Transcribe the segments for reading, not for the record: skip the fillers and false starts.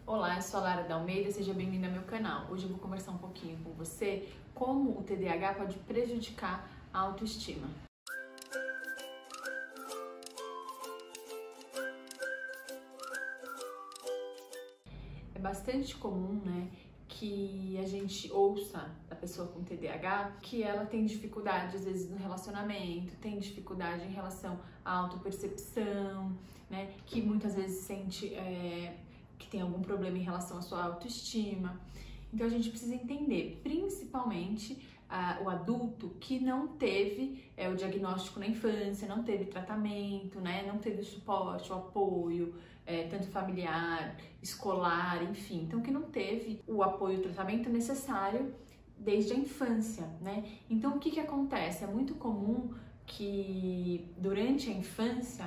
Olá, eu sou a Lara da Almeida, seja bem-vinda ao meu canal. Hoje eu vou conversar um pouquinho com você como o TDAH pode prejudicar a autoestima. É bastante comum, que a gente ouça da pessoa com TDAH que ela tem dificuldade às vezes no relacionamento, tem dificuldade em relação à autopercepção, que muitas vezes sente que tem algum problema em relação à sua autoestima. Então a gente precisa entender, principalmente o adulto que não teve o diagnóstico na infância, não teve tratamento, não teve o suporte, o apoio, tanto familiar, escolar, enfim. Então que não teve o apoio e o tratamento necessário desde a infância, Então o que acontece? É muito comum que durante a infância,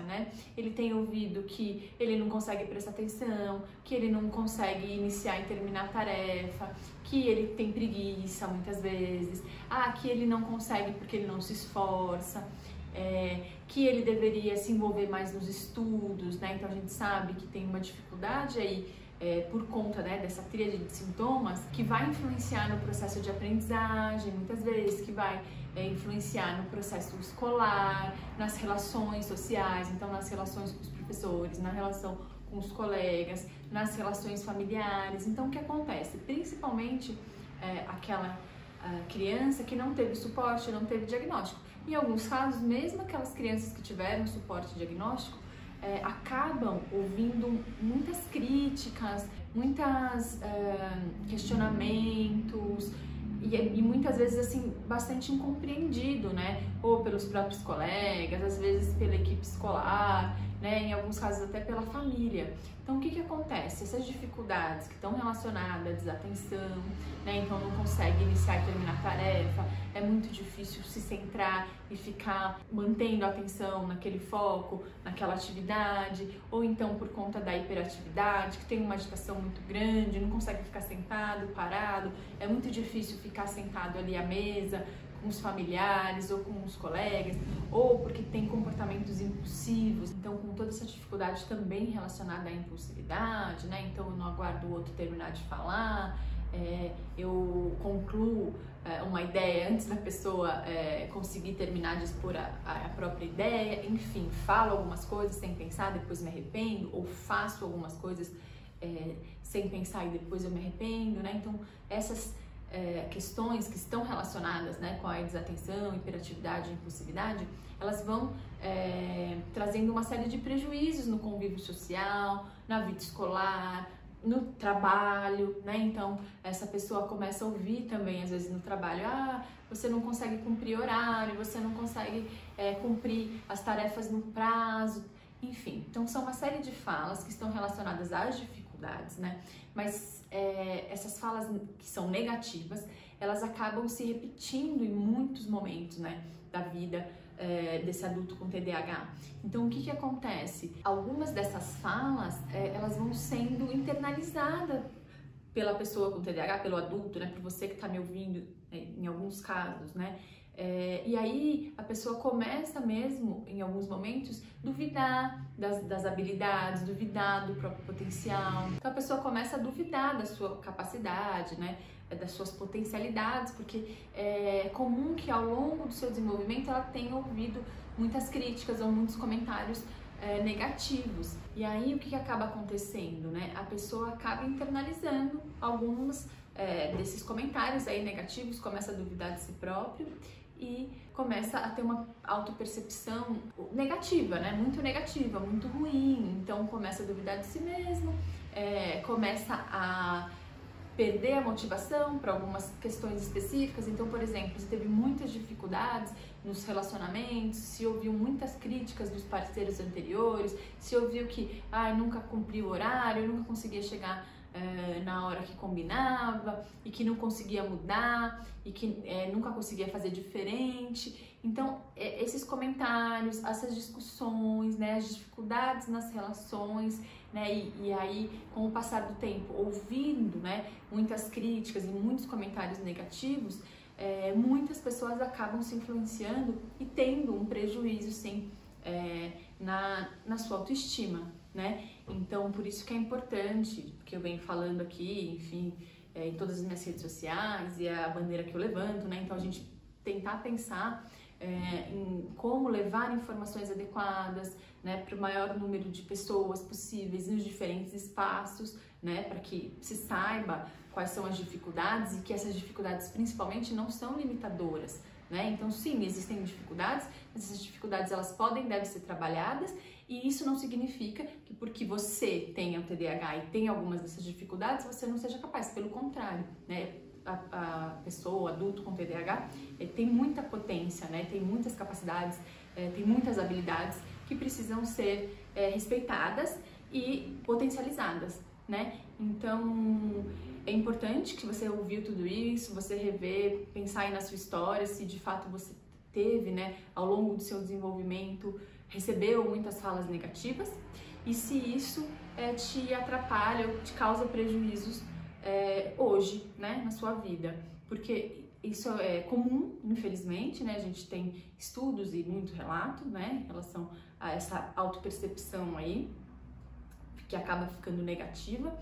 ele tem ouvido que ele não consegue prestar atenção, que ele não consegue iniciar e terminar a tarefa, que ele tem preguiça muitas vezes, que ele não consegue porque ele não se esforça, que ele deveria se envolver mais nos estudos, Então a gente sabe que tem uma dificuldade aí por conta dessa tríade de sintomas que vai influenciar no processo de aprendizagem, muitas vezes, que vai influenciar no processo escolar, nas relações sociais, então nas relações com os professores, na relação com os colegas, nas relações familiares. Então o que acontece? Principalmente aquela criança que não teve suporte, não teve diagnóstico. Em alguns casos, mesmo aquelas crianças que tiveram suporte diagnóstico, acabam ouvindo muitas críticas, muitos questionamentos e muitas vezes assim bastante incompreendido, ou pelos próprios colegas, às vezes pela equipe escolar, em alguns casos até pela família. Então o que acontece? Essas dificuldades que estão relacionadas à desatenção, então não consegue iniciar e terminar a tarefa, é muito difícil se centrar e ficar mantendo a atenção naquele foco, naquela atividade, ou então por conta da hiperatividade, que tem uma agitação muito grande, não consegue ficar sentado, parado, é muito difícil ficar sentado ali à mesa, com os familiares ou com os colegas, ou porque tem comportamentos impulsivos, então com toda essa dificuldade também relacionada à impulsividade, Então eu não aguardo o outro terminar de falar, eu concluo uma ideia antes da pessoa conseguir terminar de expor a própria ideia, enfim, falo algumas coisas sem pensar, depois me arrependo, ou faço algumas coisas sem pensar e depois eu me arrependo, Então essas questões que estão relacionadas com a desatenção, hiperatividade e impulsividade, elas vão trazendo uma série de prejuízos no convívio social, na vida escolar, no trabalho, Então essa pessoa começa a ouvir também às vezes no trabalho, você não consegue cumprir horário, você não consegue cumprir as tarefas no prazo, enfim. Então são uma série de falas que estão relacionadas às dificuldades, Mas essas falas que são negativas, elas acabam se repetindo em muitos momentos, da vida desse adulto com TDAH. Então o que acontece? Algumas dessas falas, elas vão sendo internalizadas pela pessoa com TDAH, pelo adulto, por você que está me ouvindo, em alguns casos, e aí a pessoa começa mesmo, em alguns momentos, duvidar das habilidades, duvidar do próprio potencial. Então a pessoa começa a duvidar da sua capacidade, das suas potencialidades, porque é comum que ao longo do seu desenvolvimento ela tenha ouvido muitas críticas ou muitos comentários negativos. E aí o que acaba acontecendo, A pessoa acaba internalizando alguns desses comentários aí negativos, começa a duvidar de si próprio e começa a ter uma autopercepção negativa, muito negativa, muito ruim. Então começa a duvidar de si mesmo, começa a perder a motivação para algumas questões específicas. Então, por exemplo, se teve muitas dificuldades nos relacionamentos, se ouviu muitas críticas dos parceiros anteriores, se ouviu que nunca cumpri o horário, nunca conseguia chegar na hora que combinava e que não conseguia mudar e que nunca conseguia fazer diferente. Então, esses comentários, essas discussões, as dificuldades nas relações, e aí, com o passar do tempo, ouvindo, muitas críticas e muitos comentários negativos, muitas pessoas acabam se influenciando e tendo um prejuízo, sim, na sua autoestima, né? Então, por isso que é importante, que eu venho falando aqui, enfim, em todas as minhas redes sociais, e é a bandeira que eu levanto, né? Então, a gente tentar pensar em como levar informações adequadas, né, para o maior número de pessoas possíveis nos diferentes espaços, né, para que se saiba quais são as dificuldades e que essas dificuldades principalmente não são limitadoras, né? Então, sim, existem dificuldades, mas essas dificuldades elas podem e devem ser trabalhadas, e isso não significa que porque você tenha o TDAH e tem algumas dessas dificuldades, você não seja capaz, pelo contrário, né? A pessoa, o adulto com TDAH, tem muita potência, né? Tem muitas capacidades, tem muitas habilidades que precisam ser respeitadas e potencializadas, né? Então, é importante que você ouviu tudo isso, você rever, pensar aí na sua história, se de fato você teve, né, ao longo do seu desenvolvimento, recebeu muitas falas negativas, e se isso te atrapalha ou te causa prejuízos hoje, né, na sua vida, porque isso é comum, infelizmente, né, a gente tem estudos e muito relato, né, em relação a essa autopercepção aí, que acaba ficando negativa,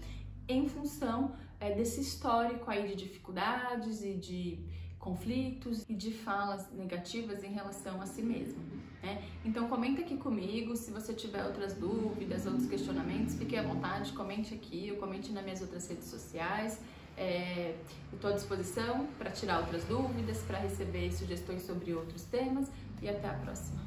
em função desse histórico aí de dificuldades e de conflitos e de falas negativas em relação a si mesmo, né? Então comenta aqui comigo, se você tiver outras dúvidas, outros questionamentos, fique à vontade, comente aqui, ou comente nas minhas outras redes sociais. Eu estou à disposição para tirar outras dúvidas, para receber sugestões sobre outros temas, e até a próxima.